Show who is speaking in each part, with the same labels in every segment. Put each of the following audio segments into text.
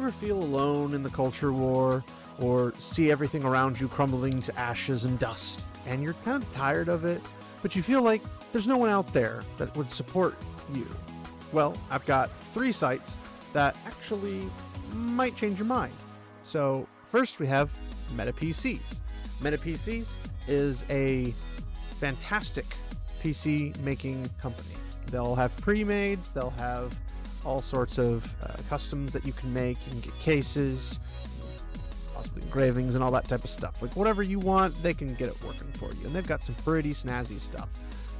Speaker 1: ever feel alone in the culture war, or see everything around you crumbling to ashes and dust, and you're kind of tired of it, but you feel like there's no one out there that would support you? Well, I've got 3 sites that actually might change your mind. So first we have MetaPCs. MetaPCs is a fantastic PC making company. They'll have pre-mades, they'll have all sorts of customs that you can make. You can get cases, possibly engravings and all that type of stuff. Like whatever you want, they can get it working for you. And they've got some pretty snazzy stuff.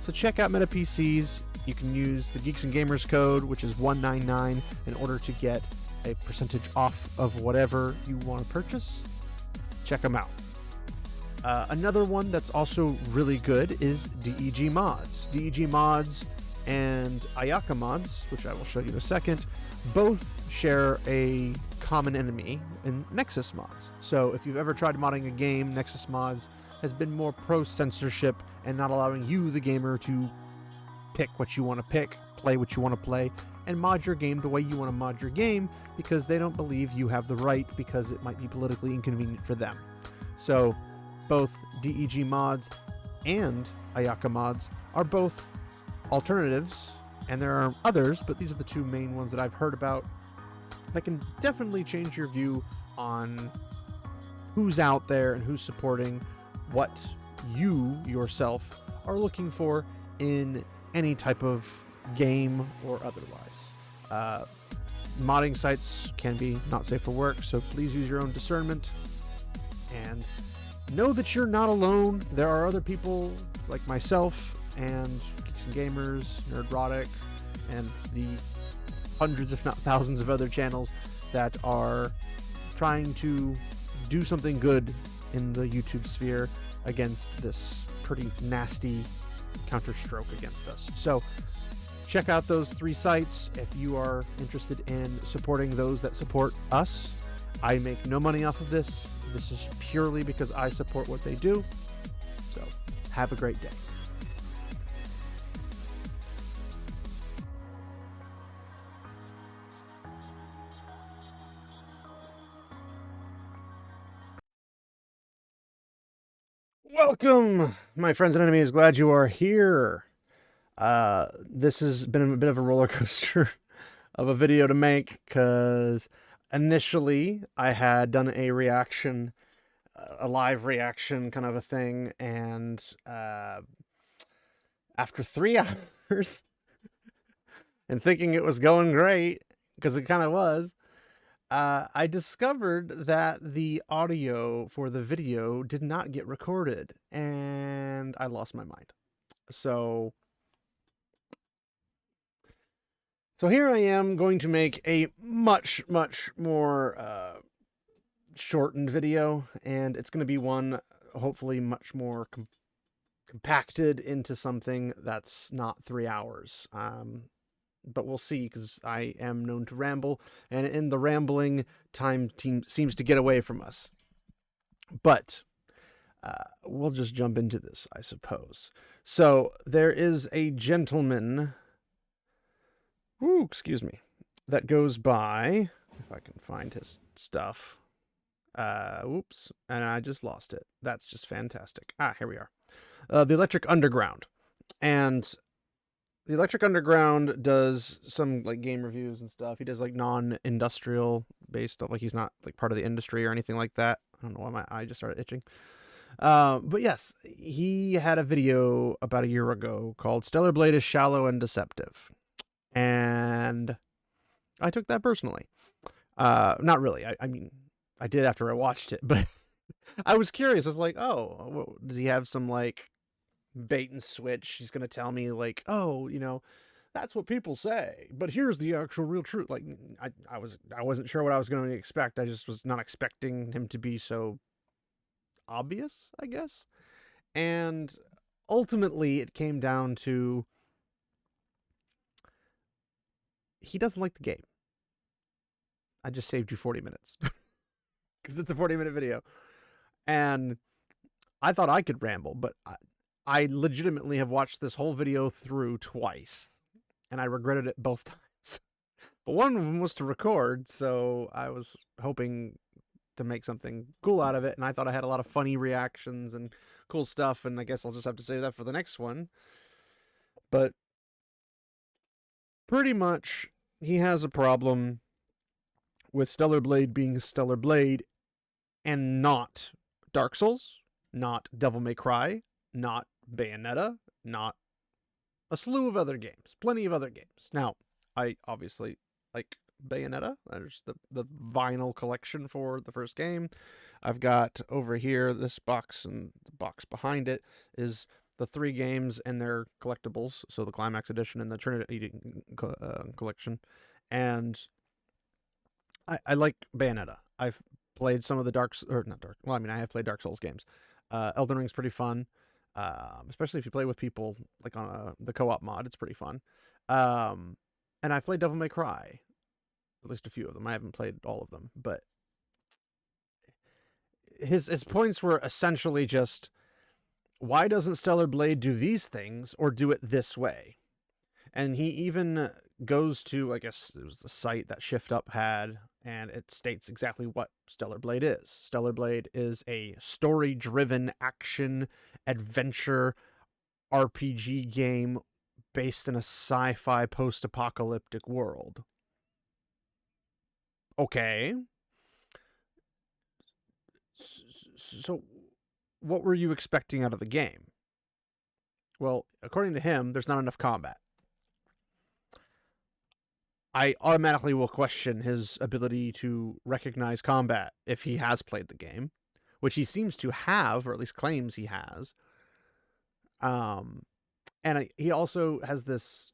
Speaker 1: So check out MetaPCs. You can use the Geeks and Gamers code, which is 199, in order to get a percentage off of whatever you want to purchase. Check them out. Another one that's also really good is DEG Mods. DEG Mods and Ayaka Mods, which I will show you in a second, both share a common enemy in Nexus Mods. So if you've ever tried modding a game, Nexus Mods has been more pro-censorship and not allowing you, the gamer, to pick what you want to pick, play what you want to play, and mod your game the way you want to mod your game, because they don't believe you have the right, because it might be politically inconvenient for them. So both DEG Mods and Ayaka Mods are both alternatives, and there are others, but these are the 2 main ones that I've heard about that can definitely change your view on who's out there and who's supporting what you yourself are looking for in any type of game or otherwise. Modding sites can be not safe for work, so please use your own discernment and know that you're not alone. There are other people like myself and Geeks and Gamers, Nerdrotic, and the hundreds if not thousands of other channels that are trying to do something good in the YouTube sphere against this pretty nasty counterstroke against us. So check out those 3 sites if you are interested in supporting those that support us. I make no money off of this. This is purely because I support what they do. So have a great day. Welcome, my friends and enemies. Glad you are here. This has been a bit of a roller coaster of a video to make, because initially I had done a reaction, a live reaction kind of a thing, and after 3 hours and thinking it was going great, because it kind of was, I discovered that the audio for the video did not get recorded, and I lost my mind. So here I am going to make a much more shortened video, and it's going to be one hopefully much more compacted into something that's not 3 hours. But we'll see, because I am known to ramble, and in the rambling, time seems to get away from us. But we'll just jump into this, I suppose. So there is a gentleman, excuse me, that goes by, if I can find his stuff. Whoops, and I just lost it. That's just fantastic. Here we are. The Electric Underground. And the Electric Underground does some like game reviews and stuff. He does like non-industrial based stuff. Like he's not like part of the industry or anything like that. I don't know why my eye just started itching. But yes, he had a video about a year ago called Stellar Blade is Shallow and Deceptive. And I took that personally. Not really. I mean, I did after I watched it, but I was curious. I was like, oh, does he have some like bait and switch? He's gonna tell me like, oh, you know, that's what people say, but here's the actual real truth. Like I wasn't sure what I was going to expect. I just was not expecting him to be so obvious, I guess. And ultimately it came down to he doesn't like the game. I just saved you 40 minutes because it's a 40-minute video, and I thought I could ramble, but I legitimately have watched this whole video through twice, and I regretted it both times. But one of them was to record, so I was hoping to make something cool out of it, and I thought I had a lot of funny reactions and cool stuff, and I guess I'll just have to say that for the next one. But pretty much, he has a problem with Stellar Blade being Stellar Blade and not Dark Souls, not Devil May Cry, not Bayonetta, not a slew of other games, plenty of other games. Now, I obviously like Bayonetta. There's the vinyl collection for the first game. I've got over here this box, and the box behind it is the 3 games and their collectibles. So the Climax Edition and the Trinity collection. And I like Bayonetta. I've played some of the I have played Dark Souls games. Elden Ring's pretty fun. Especially if you play with people like on the co-op mod, it's pretty fun. And I've played Devil May Cry, at least a few of them. I haven't played all of them, but his points were essentially just, why doesn't Stellar Blade do these things or do it this way? And he even goes to, I guess it was the site that Shift Up had, and it states exactly what Stellar Blade is. Stellar Blade is a story-driven action adventure RPG game based in a sci-fi post-apocalyptic world. Okay. So what were you expecting out of the game? Well, according to him, there's not enough combat. I automatically will question his ability to recognize combat if he has played the game, which he seems to have, or at least claims he has. And he also has this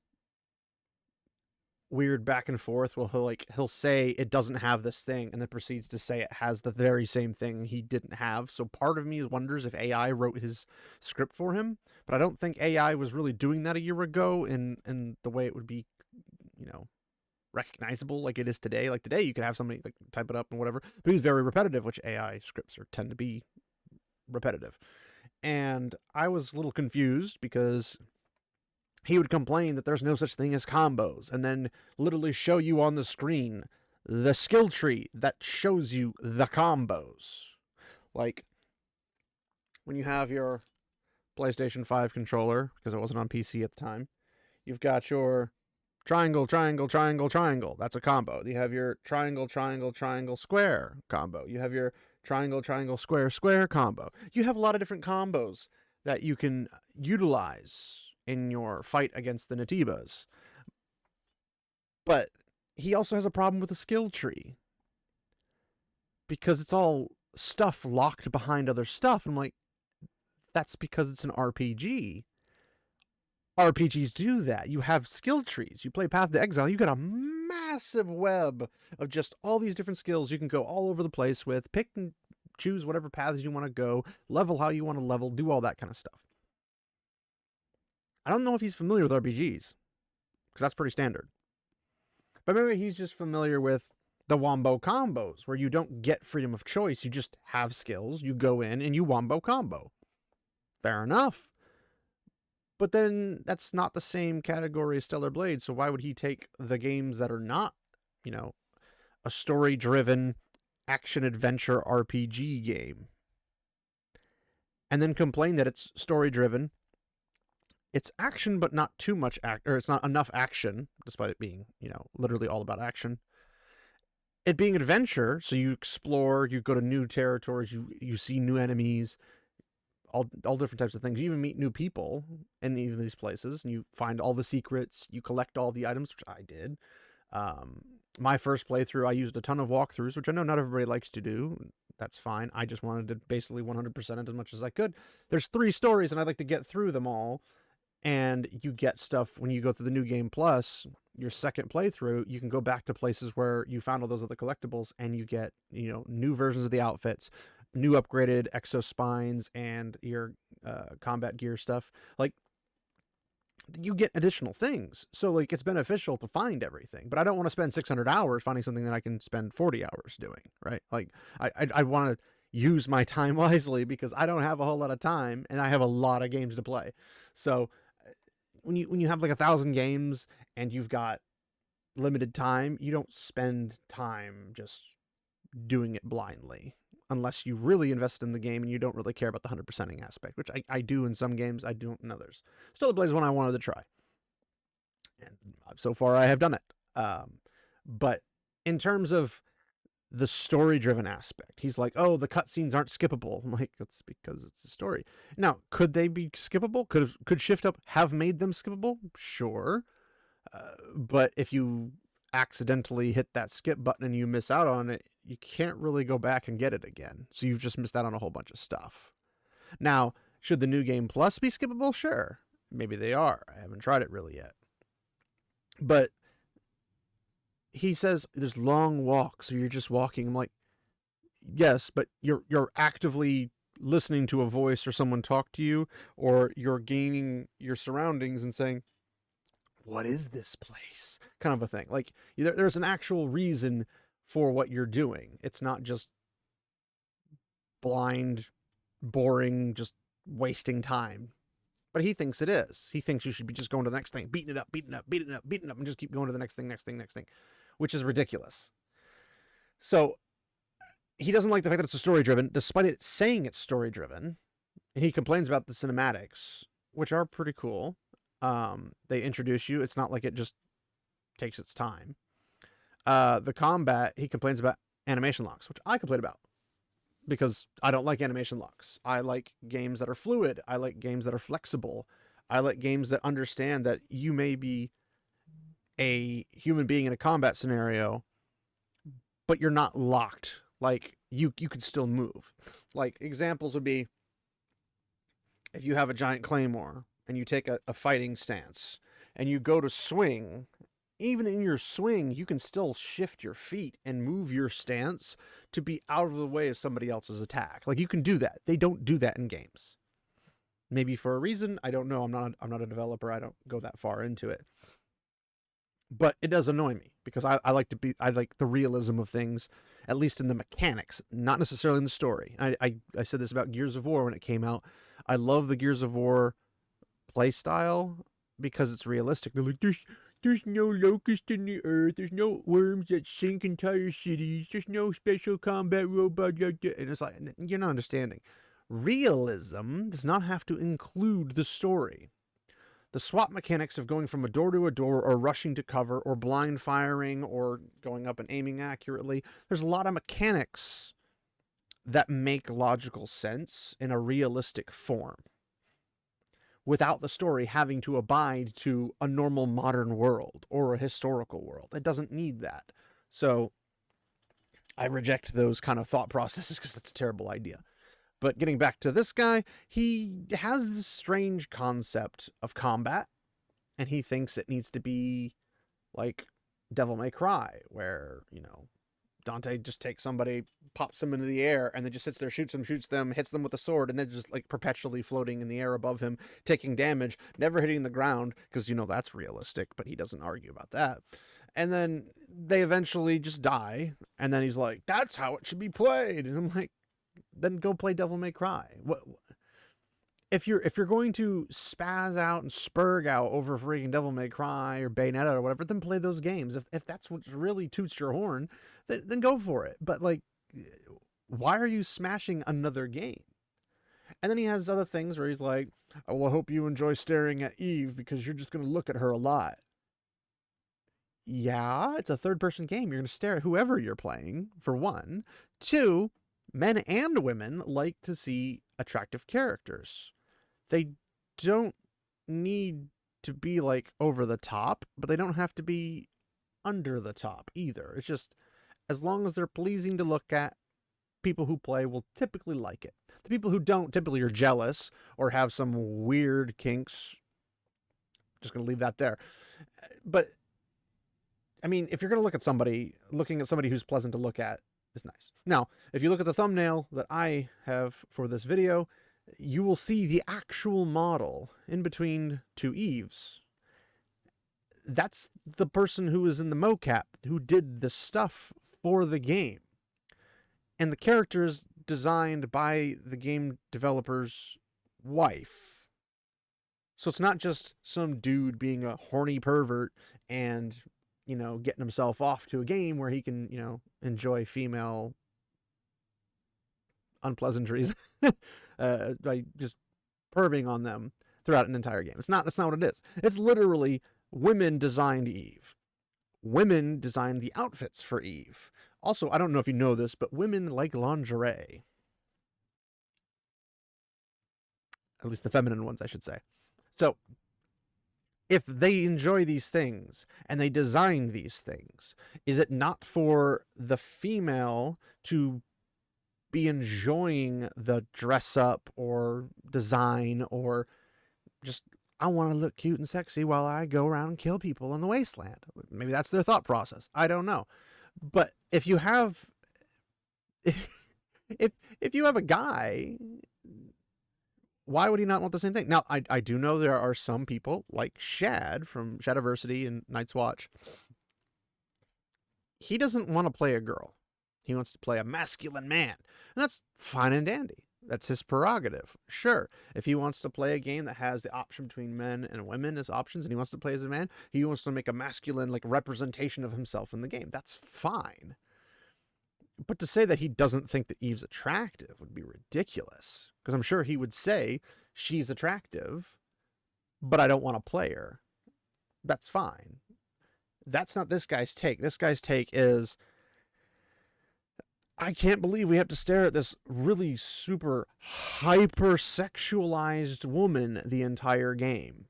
Speaker 1: weird back and forth. Well, he'll say it doesn't have this thing, and then proceeds to say it has the very same thing he didn't have. So part of me wonders if AI wrote his script for him, but I don't think AI was really doing that a year ago in the way it would be, recognizable like it is today. Like today, you could have somebody like type it up and whatever, but he's very repetitive, which AI scripts tend to be repetitive. And I was a little confused because he would complain that there's no such thing as combos, and then literally show you on the screen the skill tree that shows you the combos. Like when you have your PlayStation 5 controller, because it wasn't on PC at the time, you've got your triangle, triangle, triangle, triangle. That's a combo. You have your triangle, triangle, triangle, square combo. You have your triangle, triangle, square, square combo. You have a lot of different combos that you can utilize in your fight against the Natibas. But he also has a problem with the skill tree, because it's all stuff locked behind other stuff. And I'm like, that's because it's an RPG. RPGs do that. You have skill trees. You play Path to Exile, you got a massive web of just all these different skills you can go all over the place with. Pick and choose whatever paths you want to go, level how you want to level, do all that kind of stuff. I don't know if he's familiar with RPGs, because that's pretty standard. But maybe he's just familiar with the wombo combos, where you don't get freedom of choice. You just have skills, you go in, and you wombo combo. Fair enough. But then that's not the same category as Stellar Blade, so why would he take the games that are not, a story-driven action-adventure RPG game, and then complain that it's story-driven, it's action but not too much or it's not enough action, despite it being, literally all about action. It being adventure, so you explore, you go to new territories, you see new enemies, all different types of things. You even meet new people in even these places, and you find all the secrets, you collect all the items, which I did. My first playthrough, I used a ton of walkthroughs, which I know not everybody likes to do. That's fine. I just wanted to basically 100% it as much as I could. There's 3 stories, and I'd like to get through them all. And you get stuff when you go through the New Game Plus, your second playthrough, you can go back to places where you found all those other collectibles, and you get, new versions of the outfits, new upgraded exospines, and your combat gear stuff. Like, you get additional things. So, like, it's beneficial to find everything. But I don't want to spend 600 hours finding something that I can spend 40 hours doing, right? Like, I want to use my time wisely, because I don't have a whole lot of time, and I have a lot of games to play. So when you have like 1,000 games, and you've got limited time, you don't spend time just doing it blindly. Unless you really invest in the game and you don't really care about the 100%ing aspect, which I do in some games, I don't in others. Stellar Blade is one I wanted to try. And so far I have done it. But in terms of the story-driven aspect, he's like, oh, the cutscenes aren't skippable. I'm like, that's because it's a story. Now, could they be skippable? Could Shift Up have made them skippable? Sure. But if you accidentally hit that skip button and you miss out on it, you can't really go back and get it again. So you've just missed out on a whole bunch of stuff. Now, should the New Game Plus be skippable? Sure. Maybe they are. I haven't tried it really yet. But he says there's long walks, so you're just walking. I'm like, yes, but you're actively listening to a voice or someone talk to you, or you're gaining your surroundings and saying, what is this place? Kind of a thing. Like, there's an actual reason for what you're doing. It's not just blind, boring, just wasting time. But he thinks it is. He thinks you should be just going to the next thing, beating it up, and just keep going to the next thing, which is ridiculous. So he doesn't like the fact that it's story-driven, despite it saying it's story-driven. And he complains about the cinematics, which are pretty cool. They introduce you. It's not like it just takes its time. The combat, he complains about animation locks, which I complain about because I don't like animation locks. I like games that are fluid. I like games that are flexible. I like games that understand that you may be a human being in a combat scenario, but you're not locked. Like, you can still move. Like, examples would be if you have a giant claymore and you take a fighting stance and you go to swing, even in your swing, you can still shift your feet and move your stance to be out of the way of somebody else's attack. Like, you can do that. They don't do that in games. Maybe for a reason. I don't know. I'm not a developer. I don't go that far into it. But it does annoy me because I like the realism of things, at least in the mechanics, not necessarily in the story. I said this about Gears of War when it came out. I love the Gears of War play style because it's realistic. They're like, there's no locust in the earth. There's no worms that sink entire cities. There's no special combat robot like that. And it's like, you're not understanding. Realism does not have to include the story. The SWAT mechanics of going from a door to a door or rushing to cover or blind firing or going up and aiming accurately, there's a lot of mechanics that make logical sense in a realistic form without the story having to abide to a normal modern world or a historical world. It doesn't need that. So I reject those kind of thought processes because that's a terrible idea. But getting back to this guy, he has this strange concept of combat, and he thinks it needs to be like Devil May Cry, where, Dante just takes somebody, pops them into the air, and then just sits there, shoots them, hits them with a sword, and then just like perpetually floating in the air above him, taking damage, never hitting the ground, because that's realistic, but he doesn't argue about that. And then they eventually just die, and then he's like, that's how it should be played. And I'm like, then go play Devil May Cry. What if you're going to spaz out and spurg out over freaking Devil May Cry or Bayonetta or whatever, then play those games. If that's what really toots your horn, then go for it. But like, why are you smashing another game? And then he has other things where he's like, oh, well, I hope you enjoy staring at Eve because you're just going to look at her a lot. Yeah, it's a third-person game. You're going to stare at whoever you're playing, for one. Two, men and women like to see attractive characters. They don't need to be like over the top, but they don't have to be under the top either. It's just, as long as they're pleasing to look at, people who play will typically like it. The people who don't typically are jealous or have some weird kinks. Just going to leave that there. But I mean, if you're going to look at somebody, looking at somebody who's pleasant to look at is nice. Now, if you look at the thumbnail that I have for this video, you will see the actual model in between two Eves. That's the person who is in the mocap who did the stuff for the game. And the character is designed by the game developer's wife. So it's not just some dude being a horny pervert and getting himself off to a game where he can, enjoy female unpleasantries by just perving on them throughout an entire game. That's not what it is. It's literally women designed Eve. Women designed the outfits for Eve. Also, I don't know if you know this, but women like lingerie. At least the feminine ones, I should say. So, if they enjoy these things and they design these things, is it not for the female to be enjoying the dress up or design or just, I want to look cute and sexy while I go around and kill people in the wasteland? Maybe that's their thought process. I don't know. But if you have if you have a guy, why would he not want the same thing? Now, I do know there are some people like Shad from Shadiversity and Night's Watch. He doesn't want to play a girl. He wants to play a masculine man. And that's fine and dandy. That's his prerogative. Sure, if he wants to play a game that has the option between men and women as options, and he wants to play as a man, he wants to make a masculine representation of himself in the game. That's fine. But to say that he doesn't think that Eve's attractive would be ridiculous. Because I'm sure he would say, she's attractive, but I don't want to play her. That's fine. That's not this guy's take. This guy's take is, I can't believe we have to stare at this really super hyper-sexualized woman the entire game.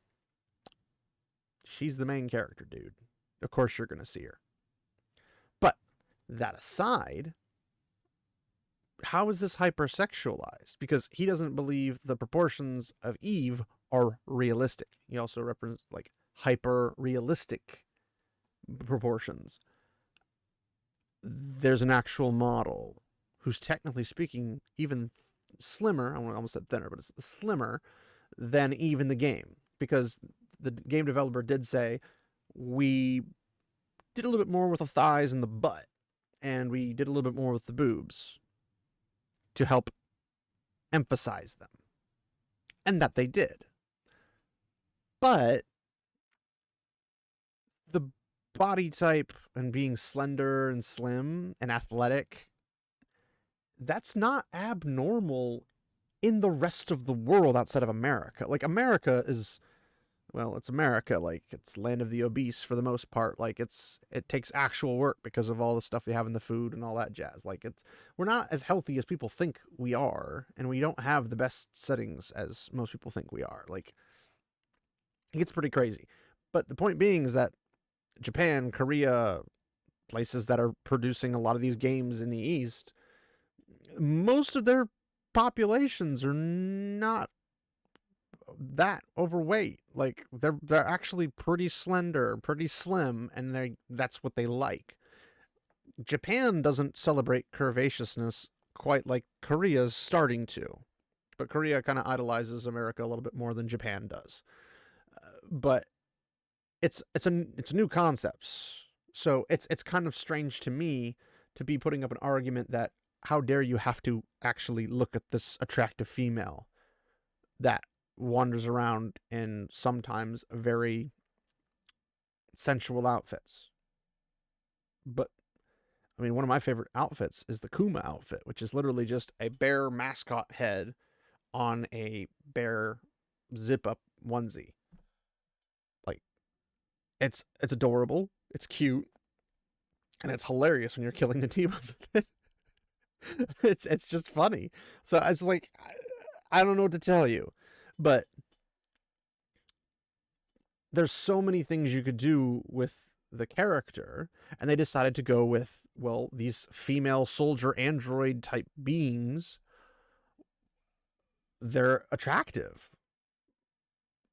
Speaker 1: She's the main character, dude. Of course you're going to see her. But that aside, how is this hyper-sexualized? Because he doesn't believe the proportions of Eve are realistic. He also represents hyper-realistic proportions. There's an actual model who's technically speaking even slimmer, I almost said thinner, but it's slimmer than Eve in the game. Because the game developer did say, we did a little bit more with the thighs and the butt, and we did a little bit more with the boobs to help emphasize them. And that they did. But the body type and being slender and slim and athletic, that's not abnormal in the rest of the world outside of America. America is, well, it's America. It's land of the obese for the most part. It takes actual work because of all the stuff we have in the food and all that jazz. We're not as healthy as people think we are, and we don't have the best settings as most people think we are. It gets pretty crazy. But the point being is that Japan, Korea, places that are producing a lot of these games in the East, most of their populations are not that overweight. They're actually pretty slender, pretty slim, and that's what they like. Japan doesn't celebrate curvaceousness quite like Korea's starting to, but Korea kind of idolizes America a little bit more than Japan does. But it's new concepts, so it's kind of strange to me to be putting up an argument that how dare you have to actually look at this attractive female that wanders around in sometimes very sensual outfits. But I mean, one of my favorite outfits is the Kuma outfit, which is literally just a bear mascot head on a bear zip up onesie. It's adorable, it's cute, and it's hilarious when you're killing the T-Bones with it. It's just funny. So it's I don't know what to tell you, but there's so many things you could do with the character, and they decided to go with, well, these female soldier android type beings. They're attractive.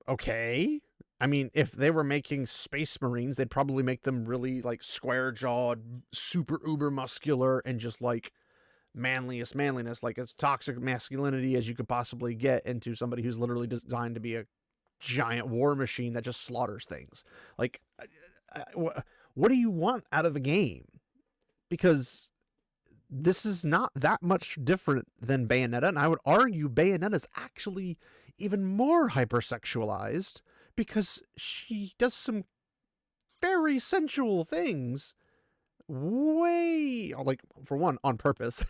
Speaker 1: Okay. I mean, if they were making Space Marines, they'd probably make them really square-jawed, super uber muscular, and just manliness, as toxic masculinity as you could possibly get into somebody who's literally designed to be a giant war machine that just slaughters things. What do you want out of a game? Because this is not that much different than Bayonetta, and I would argue Bayonetta is actually even more hypersexualized, because she does some very sensual things. Way, like, for one, on purpose.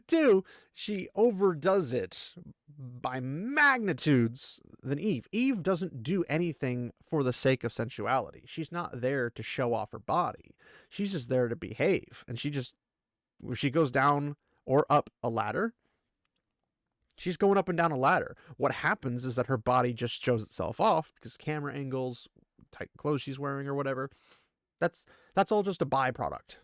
Speaker 1: Two, she overdoes it by magnitudes than Eve. Eve doesn't do anything for the sake of sensuality. She's not there to show off her body. She's just there to behave. And when she goes down or up a ladder, she's going up and down a ladder. What happens is that her body just shows itself off because camera angles, tight clothes she's wearing or whatever. That's all just a byproduct.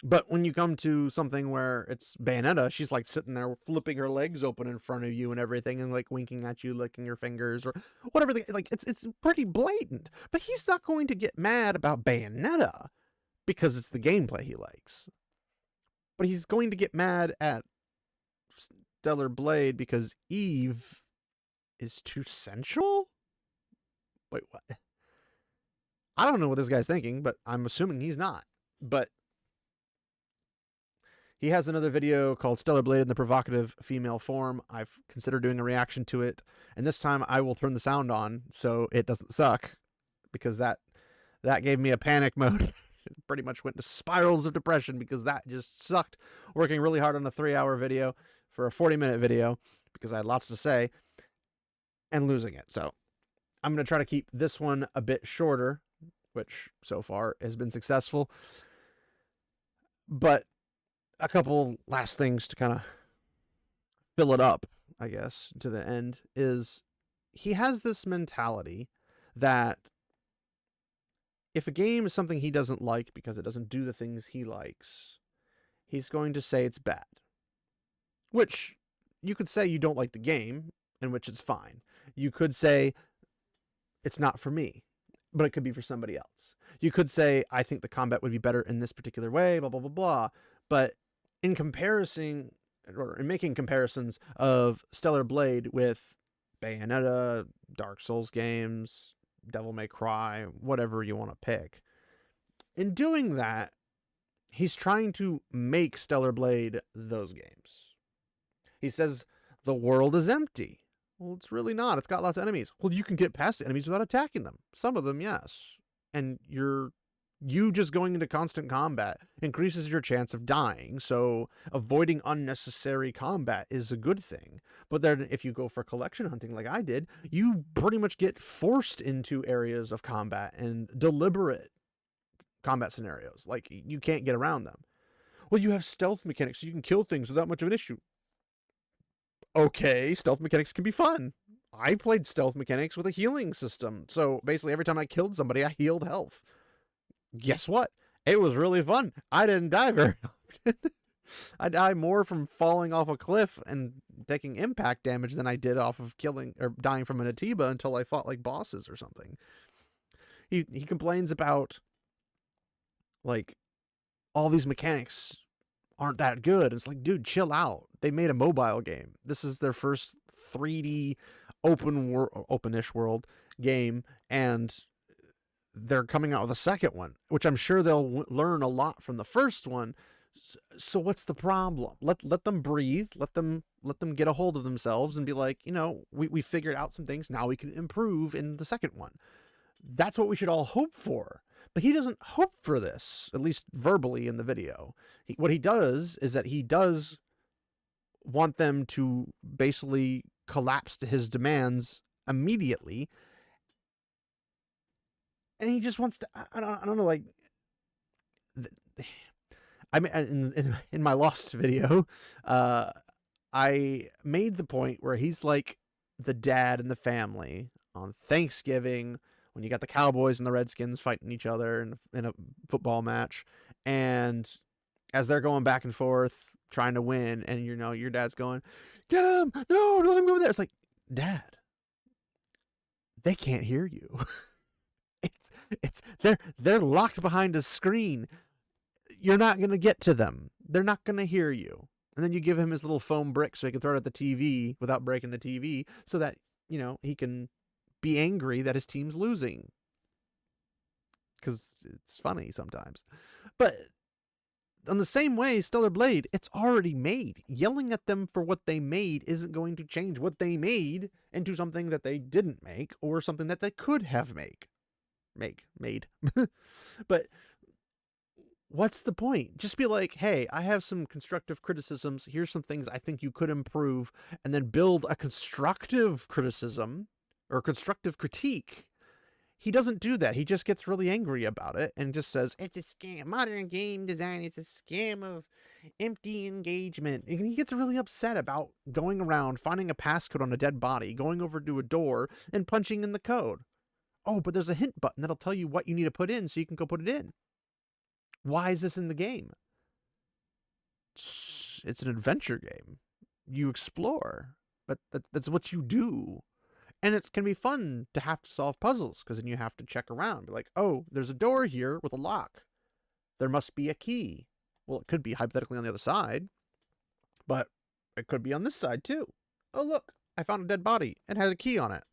Speaker 1: But when you come to something where it's Bayonetta, she's like sitting there flipping her legs open in front of you and everything, and like winking at you, licking your fingers or whatever. Like it's pretty blatant. But he's not going to get mad about Bayonetta because it's the gameplay he likes. But he's going to get mad at Stellar Blade because Eve is too sensual? Wait, what? I don't know what this guy's thinking, but I'm assuming he's not. But he has another video called Stellar Blade in the Provocative Female Form. I've considered doing a reaction to it, and this time I will turn the sound on so it doesn't suck, because that gave me a panic mode. Pretty much went to spirals of depression because that just sucked. Working really hard on a 3-hour video for a 40-minute video because I had lots to say and losing it. So I'm going to try to keep this one a bit shorter, which so far has been successful. But a couple last things to kind of fill it up, I guess, to the end, is he has this mentality that if a game is something he doesn't like because it doesn't do the things he likes, he's going to say it's bad. Which, you could say you don't like the game, in which it's fine. You could say it's not for me, but it could be for somebody else. You could say, I think the combat would be better in this particular way, blah, blah, blah, blah. But in comparison, or in making comparisons of Stellar Blade with Bayonetta, Dark Souls games, Devil May Cry, whatever you want to pick, in doing that, he's trying to make Stellar Blade those games. He says, the world is empty. Well, it's really not. It's got lots of enemies. Well, you can get past the enemies without attacking them. Some of them, yes. And you just going into constant combat increases your chance of dying, so avoiding unnecessary combat is a good thing. But then if you go for collection hunting like I did, you pretty much get forced into areas of combat and deliberate combat scenarios. Like, you can't get around them. Well, you have stealth mechanics, so you can kill things without much of an issue. Okay, stealth mechanics can be fun. I played stealth mechanics with a healing system, so basically every time I killed somebody, I healed health. Guess what? It was really fun. I didn't die very often. I die more from falling off a cliff and taking impact damage than I did off of killing or dying from an Atiba until I fought like bosses or something. He complains about, like, all these mechanics aren't that good. It's like, dude, chill out. They made a mobile game. This is their first 3D open-ish world game, and they're coming out with a second one, which I'm sure they'll learn a lot from the first one. So what's the problem? Let them breathe. Let them get a hold of themselves and be like, we figured out some things. Now we can improve in the second one. That's what we should all hope for. But he doesn't hope for this, at least verbally in the video. What he does is that he does want them to basically collapse to his demands immediately. And he just wants to, I don't know, like, I mean, in my Lost video, I made the point where he's like the dad in the family on Thanksgiving when you got the Cowboys and the Redskins fighting each other in a football match. And as they're going back and forth trying to win, and your dad's going, get him, no, don't let him go over there. It's like, Dad, they can't hear you. They're locked behind a screen. You're not going to get to them. They're not going to hear you. And then you give him his little foam brick so he can throw it at the TV without breaking the TV, so that, he can be angry that his team's losing. Because it's funny sometimes. But on the same way, Stellar Blade, it's already made. Yelling at them for what they made isn't going to change what they made into something that they didn't make or something that they could have made. made. But what's the point? Just be like, hey, I have some constructive criticisms. Here's some things I think you could improve, and then build a constructive criticism or constructive critique. He doesn't do that. He just gets really angry about it and just says, it's a scam. Modern game design, it's a scam of empty engagement. And he gets really upset about going around, finding a passcode on a dead body, going over to a door, and punching in the code. Oh, but there's a hint button that'll tell you what you need to put in so you can go put it in. Why is this in the game? It's an adventure game. You explore. But that's what you do. And it can be fun to have to solve puzzles, because then you have to check around. Be like, oh, there's a door here with a lock. There must be a key. Well, it could be hypothetically on the other side, but it could be on this side too. Oh, look, I found a dead body and had a key on it.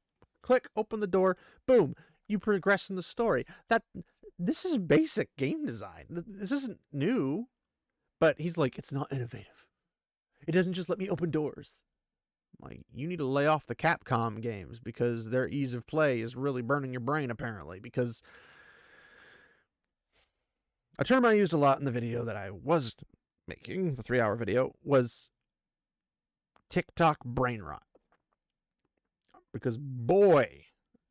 Speaker 1: Click, open the door, boom, you progress in the story. This is basic game design. This isn't new, but he's like, it's not innovative. It doesn't just let me open doors. Like, you need to lay off the Capcom games, because their ease of play is really burning your brain, apparently. Because a term I used a lot in the video that I was making, the 3-hour video, was TikTok brain rot. Because, boy,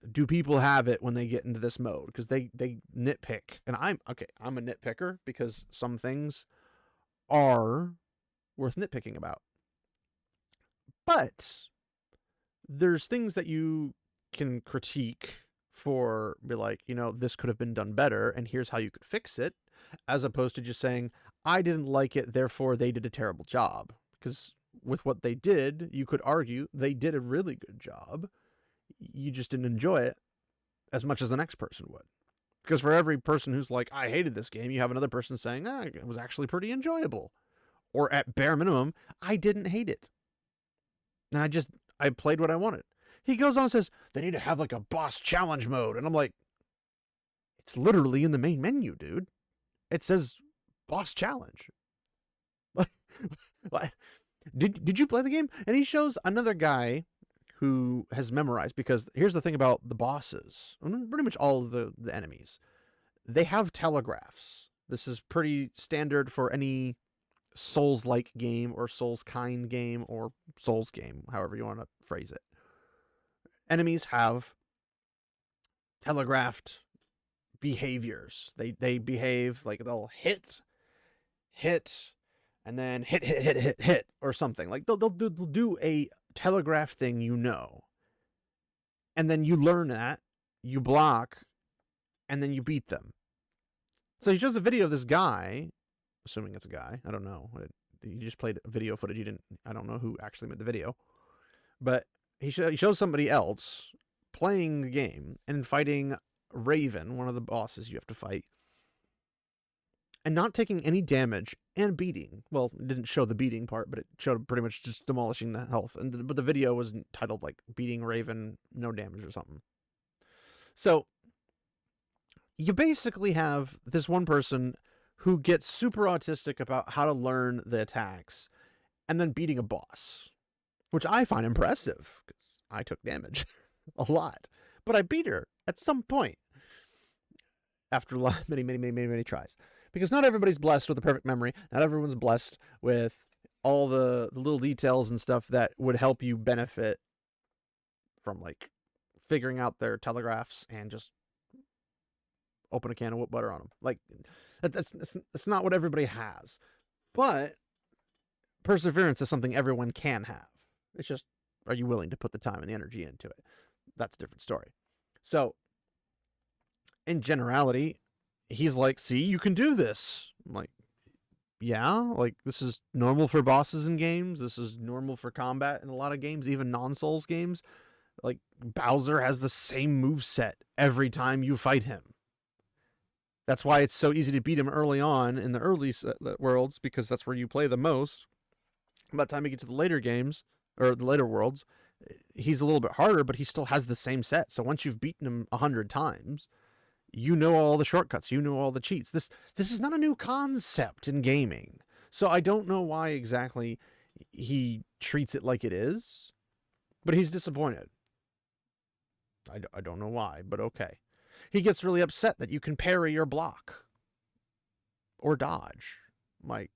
Speaker 1: do people have it when they get into this mode. Because they nitpick. And I'm a nitpicker, because some things are worth nitpicking about. But there's things that you can critique for, be like, this could have been done better, and here's how you could fix it, as opposed to just saying, I didn't like it, therefore they did a terrible job. Because with what they did, you could argue they did a really good job. You just didn't enjoy it as much as the next person would. Because for every person who's like, I hated this game, you have another person saying, it was actually pretty enjoyable. Or at bare minimum, I didn't hate it. And I played what I wanted. He goes on and says, they need to have like a boss challenge mode. And I'm like, it's literally in the main menu, dude. It says boss challenge. Did you play the game? And he shows another guy who has memorized, because here's the thing about the bosses, pretty much all of the enemies. They have telegraphs. This is pretty standard for any Souls-like game, or Souls-kind game, or Souls game, however you want to phrase it. Enemies have telegraphed behaviors. They behave like they'll hit, and then hit, or something. Like they'll do a telegraph thing, and then you learn that, you block, and then you beat them. So he shows a video of this guy. Assuming it's a guy. I don't know. He just played video footage. I don't know who actually made the video. But he shows somebody else playing the game and fighting Raven, one of the bosses you have to fight, and not taking any damage and beating. Well, it didn't show the beating part, but it showed pretty much just demolishing the health. But the video was titled like beating Raven, no damage or something. So you basically have this one person who gets super autistic about how to learn the attacks, and then beating a boss, which I find impressive, because I took damage a lot. But I beat her at some point after many tries. Because not everybody's blessed with a perfect memory. Not everyone's blessed with all the little details and stuff that would help you benefit from, like, figuring out their telegraphs and just open a can of whoop butter on them. Like, that's not what everybody has. But perseverance is something everyone can have. It's just, are you willing to put the time and the energy into it? That's a different story. So, in generality, he's like, see, you can do this. I'm like, yeah, like, this is normal for bosses in games. This is normal for combat in a lot of games, even non-Souls games. Like, Bowser has the same moveset every time you fight him. That's why it's so easy to beat him early on in the early worlds, because that's where you play the most. By the time you get to the later games, or the later worlds, he's a little bit harder, but he still has the same set. So once you've beaten him 100 times, you know all the shortcuts, you know all the cheats. This is not a new concept in gaming. So I don't know why exactly he treats it like it is, but he's disappointed. I don't know why, but okay. He gets really upset that you can parry or block or dodge. Like,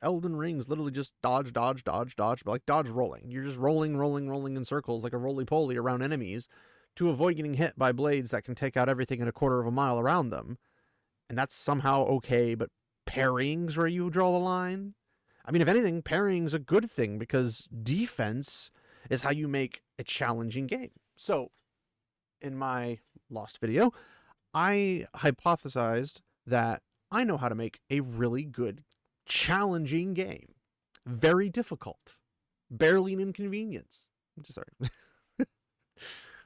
Speaker 1: Elden Ring's literally just dodge, dodge, dodge, dodge, but like dodge rolling. You're just rolling, rolling, rolling in circles like a roly-poly around enemies to avoid getting hit by blades that can take out everything in a quarter of a mile around them. And that's somehow okay, but parrying's where you draw the line? I mean, if anything, parrying's a good thing because defense is how you make a challenging game. So, in my Lost video, I hypothesized that I know how to make a really good, challenging game. Very difficult. Barely an inconvenience. Sorry.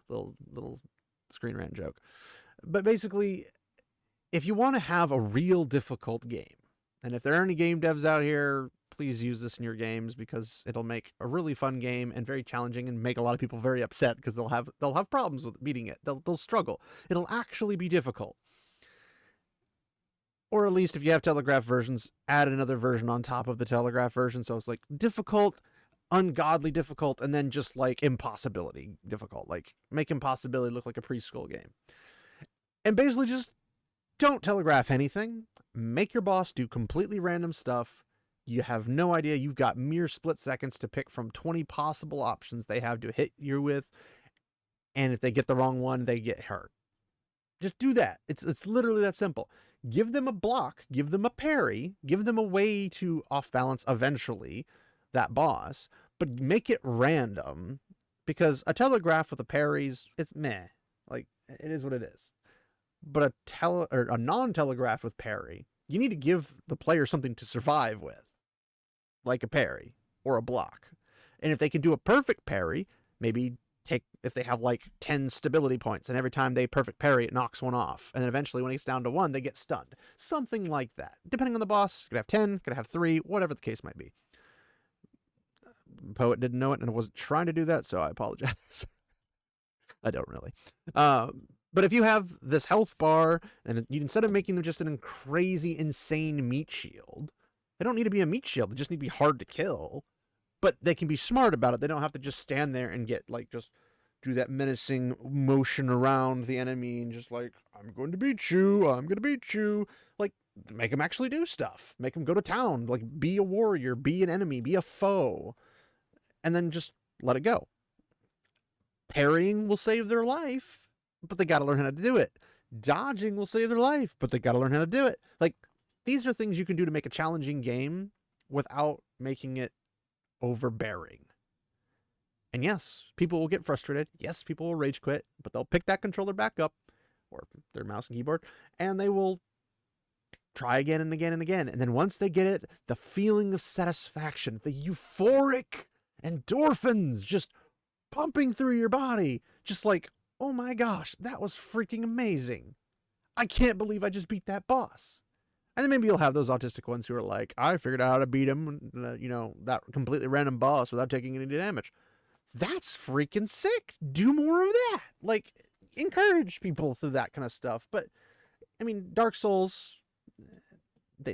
Speaker 1: little Screen Rant joke. But basically, if you want to have a real difficult game, and if there are any game devs out here, please use this in your games because it'll make a really fun game and very challenging and make a lot of people very upset because they'll have problems with beating it. They'll struggle. It'll actually be difficult. Or at least if you have Telegraph versions, add another version on top of the Telegraph version. So it's like difficult, ungodly difficult, and then just like impossibility difficult. Like make impossibility look like a preschool game. And basically just don't telegraph anything. Make your boss do completely random stuff. You have no idea. You've got mere split seconds to pick from 20 possible options they have to hit you with. And if they get the wrong one, they get hurt. Just do that. It's literally that simple. Give them a block, give them a parry, give them a way to off balance eventually that boss, but make it random because a telegraph with a parries is meh. Like it is what it is. But a non-telegraph with parry, you need to give the player something to survive with, like a parry or a block. And if they can do a perfect parry, maybe if they have like 10 stability points and every time they perfect parry, it knocks one off. And then eventually when it gets down to 1, they get stunned. Something like that. Depending on the boss, could have 10, could have 3, whatever the case might be. Poet didn't know it and I wasn't trying to do that, so I apologize. I don't really. But if you have this health bar, and instead of making them just an crazy, insane meat shield, they don't need to be a meat shield. They just need to be hard to kill. But they can be smart about it. They don't have to just stand there and get, like, just do that menacing motion around the enemy and just, like, I'm going to beat you. I'm going to beat you. Like, make them actually do stuff. Make them go to town. Like, be a warrior. Be an enemy. Be a foe. And then just let it go. Parrying will save their life, but they got to learn how to do it. Dodging will save their life, but they got to learn how to do it. Like, these are things you can do to make a challenging game without making it overbearing. And yes, people will get frustrated. Yes, people will rage quit, but they'll pick that controller back up, or their mouse and keyboard, and they will try again and again and again. And then once they get it, the feeling of satisfaction, the euphoric endorphins just pumping through your body, just like, oh my gosh, that was freaking amazing. I can't believe I just beat that boss. And then maybe you'll have those autistic ones who are like, I figured out how to beat him, that completely random boss without taking any damage. That's freaking sick. Do more of that. Like, encourage people through that kind of stuff. But, I mean, Dark Souls, they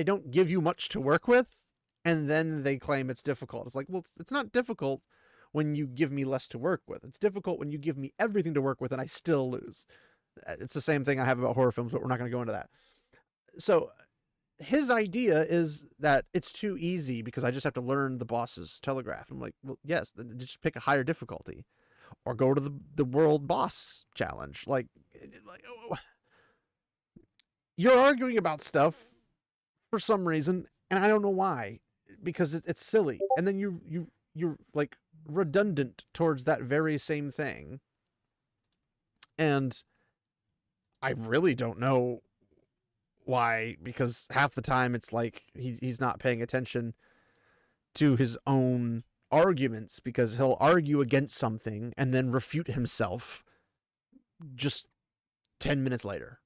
Speaker 1: don't give you much to work with, and then they claim it's difficult. It's like, well, it's not difficult when you give me less to work with. It's difficult when you give me everything to work with and I still lose. It's the same thing I have about horror films, but we're not going to go into that. So his idea is that it's too easy because I just have to learn the boss's telegraph. I'm like, well, yes, just pick a higher difficulty or go to the world boss challenge. Like you're arguing about stuff for some reason, and I don't know why, because it's silly. And then you're like redundant towards that very same thing. And I really don't know why, because half the time it's like he's not paying attention to his own arguments, because he'll argue against something and then refute himself just 10 minutes later.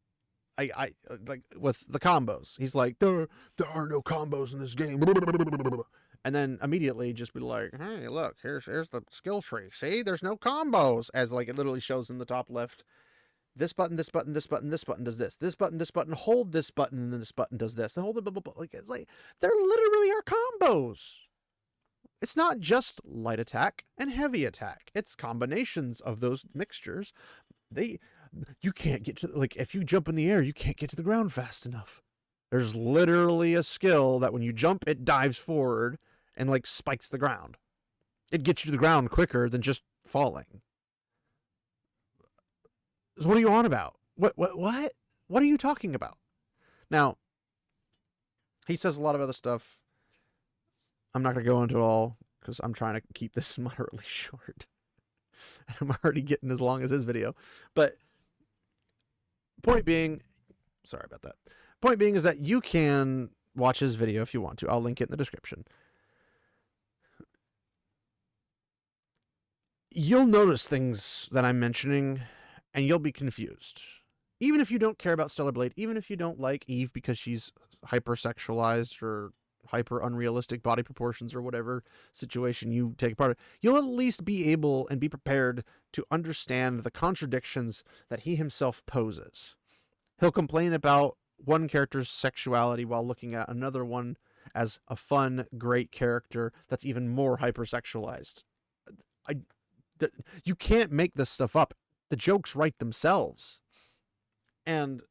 Speaker 1: I like with the combos. He's like, there are no combos in this game. And then immediately just be like, hey, look, here's the skill tree. See, there's no combos, as like it literally shows in the top left. This button, this button, this button, this button does this. This button, hold this button, and then this button does this. And hold the blah, blah, blah. Like, it's like, there literally are combos. It's not just light attack and heavy attack. It's combinations of those mixtures. You can't get to, like, if you jump in the air, you can't get to the ground fast enough. There's literally a skill that when you jump, it dives forward and like spikes the ground. It gets you to the ground quicker than just falling. So what are you on about? What are you talking about? Now, he says a lot of other stuff. I'm not going to go into it all because I'm trying to keep this moderately short. I'm already getting as long as his video. But point being, sorry about that. Point being is that you can watch his video if you want to. I'll link it in the description. You'll notice things that I'm mentioning, and you'll be confused. Even if you don't care about Stellar Blade, even if you don't like Eve because she's hypersexualized or hyper unrealistic body proportions or whatever situation you take part of, you'll at least be able and be prepared to understand the contradictions that he himself poses. He'll complain about one character's sexuality while looking at another one as a fun, great character that's even more hypersexualized. You can't make this stuff up. The jokes write themselves. And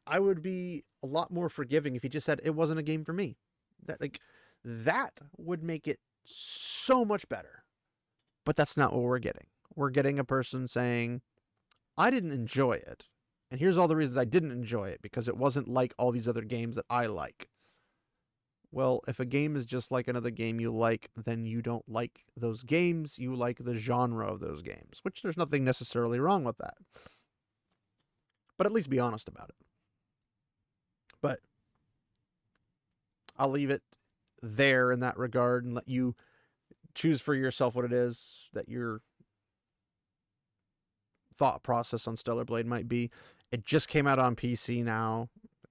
Speaker 1: I would be a lot more forgiving if he just said it wasn't a game for me. That would make it so much better. But that's not what we're getting. We're getting a person saying, I didn't enjoy it. And here's all the reasons I didn't enjoy it, because it wasn't like all these other games that I like. Well, if a game is just like another game you like, then you don't like those games. You like the genre of those games, which there's nothing necessarily wrong with that. But at least be honest about it. But I'll leave it there in that regard and let you choose for yourself what it is that your thought process on Stellar Blade might be. It just came out on PC now,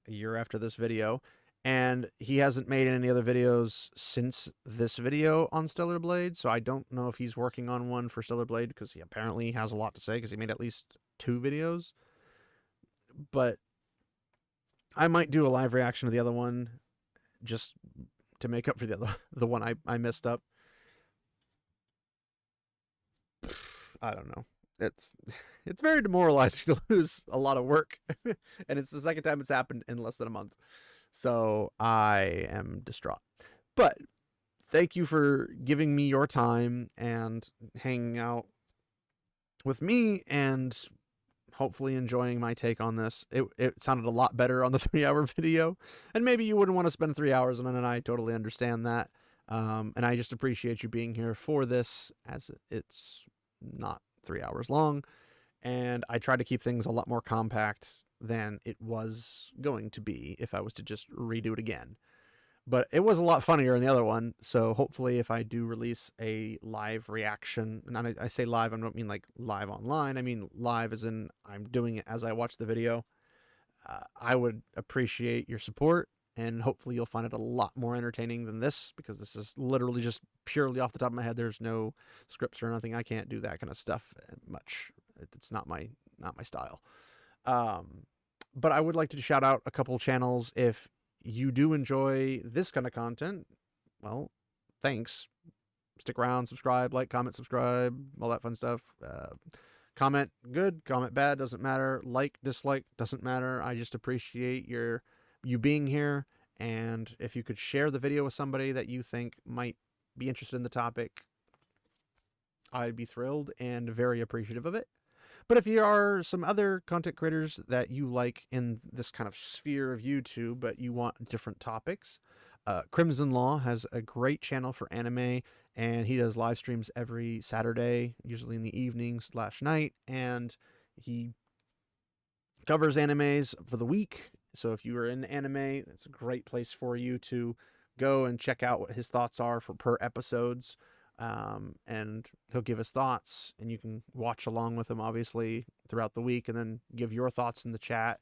Speaker 1: a year after this video, and he hasn't made any other videos since this video on Stellar Blade, so I don't know if he's working on one for Stellar Blade, because he apparently has a lot to say, because he made at least 2 videos. But I might do a live reaction to the other one just to make up for the one I messed up. I don't know. It's very demoralizing to lose a lot of work, and it's the second time it's happened in less than a month. So I am distraught. But thank you for giving me your time and hanging out with me and hopefully enjoying my take on this. It sounded a lot better on the 3-hour video, and maybe you wouldn't want to spend 3 hours on it, and I totally understand that. And I just appreciate you being here for this, as it's not 3 hours long, and I try to keep things a lot more compact than it was going to be if I was to just redo it again. But it was a lot funnier in the other one, so hopefully if I do release a live reaction, and I say live, I don't mean like live online, I mean live as in I'm doing it as I watch the video, I would appreciate your support, and hopefully you'll find it a lot more entertaining than this, because this is literally just purely off the top of my head. There's no scripts or nothing. I can't do that kind of stuff much. It's not my style. But I would like to shout out a couple channels. If you do enjoy this kind of content, well, thanks. Stick around, subscribe, like, comment, subscribe, all that fun stuff. Comment good, comment bad, doesn't matter. Like, dislike, doesn't matter. I just appreciate you being here, and if you could share the video with somebody that you think might be interested in the topic, I'd be thrilled and very appreciative of it. But if you are some other content creators that you like in this kind of sphere of YouTube, but you want different topics, Crimson Law has a great channel for anime, and he does live streams every Saturday, usually in the evening/night, and he covers animes for the week. So if you are in anime, it's a great place for you to go and check out what his thoughts are for per episodes. And he'll give his thoughts, and you can watch along with him, obviously, throughout the week, and then give your thoughts in the chat.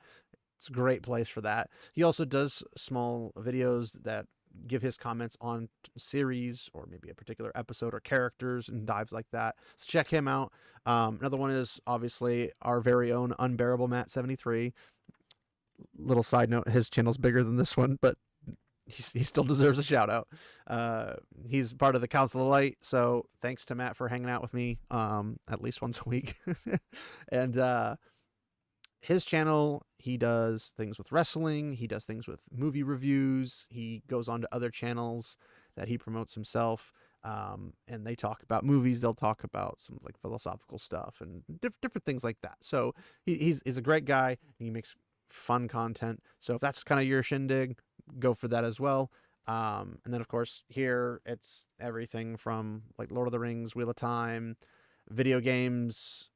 Speaker 1: It's a great place for that. He also does small videos that give his comments on series or maybe a particular episode or characters and dives like that. So check him out. Another one is obviously our very own Unbearable Matt 73. Little side note, his channel's bigger than this one, but he still deserves a shout out. He's part of the Council of Light, so thanks to Matt for hanging out with me at least once a week. And his channel, he does things with wrestling, he does things with movie reviews, he goes on to other channels that he promotes himself, and they talk about movies, they'll talk about some like philosophical stuff and different things like that. So he's a great guy, he makes fun content. So if that's kind of your shindig, go for that as well. And then of course here it's everything from like Lord of the Rings, Wheel of Time, video games,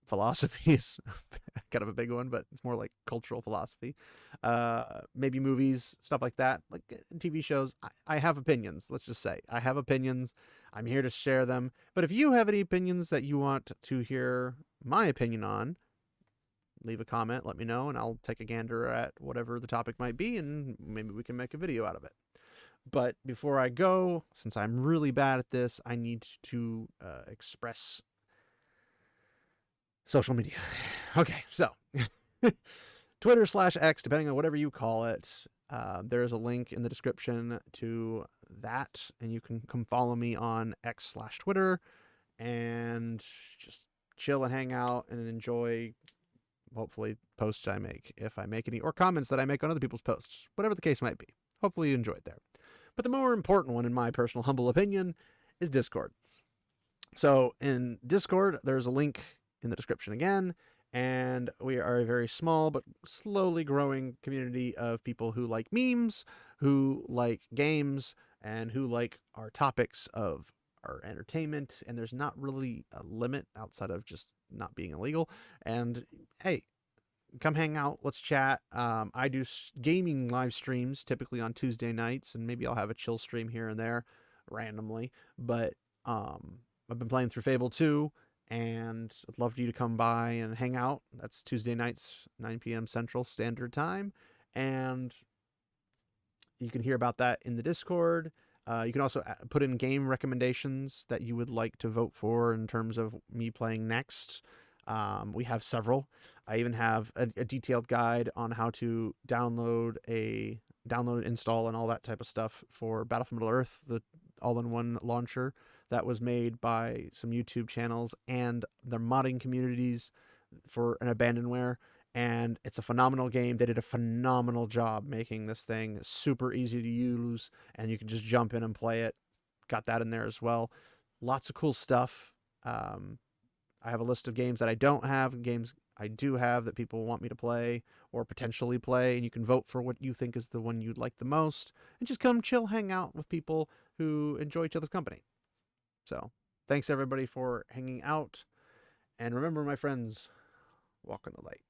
Speaker 1: philosophy is kind of a big one, but it's more like cultural philosophy. Maybe movies, stuff like that, like TV shows. I have opinions. Let's just say I have opinions. I'm here to share them. But if you have any opinions that you want to hear my opinion on, leave a comment, let me know, and I'll take a gander at whatever the topic might be, and maybe we can make a video out of it. But before I go, since I'm really bad at this, I need to express social media. Okay, so Twitter/X, depending on whatever you call it. There's a link in the description to that, and you can come follow me on X/Twitter and just chill and hang out and enjoy, hopefully, posts I make, if I make any, or comments that I make on other people's posts, whatever the case might be. Hopefully you enjoyed there. But the more important one, in my personal humble opinion, is Discord. So in Discord, there's a link in the description again, and we are a very small but slowly growing community of people who like memes, who like games, and who like our topics of our entertainment. And there's not really a limit outside of just not being illegal. And hey, come hang out, let's chat. I do gaming live streams typically on Tuesday nights, and maybe I'll have a chill stream here and there randomly, but I've been playing through Fable 2, and I'd love for you to come by and hang out. That's Tuesday nights, 9 p.m. Central Standard Time, and you can hear about that in the Discord. You can also put in game recommendations that you would like to vote for in terms of me playing next. We have several. I even have a detailed guide on how to download, install, and all that type of stuff for Battlefield Middle-earth, the all-in-one launcher that was made by some YouTube channels and their modding communities for an abandonware. And it's a phenomenal game. They did a phenomenal job making this thing super easy to use, and you can just jump in and play it. Got that in there as well. Lots of cool stuff. I have a list of games that I don't have, games I do have that people want me to play or potentially play, and you can vote for what you think is the one you'd like the most, and just come chill, hang out with people who enjoy each other's company. So, thanks everybody for hanging out, and remember, my friends, walk in the light.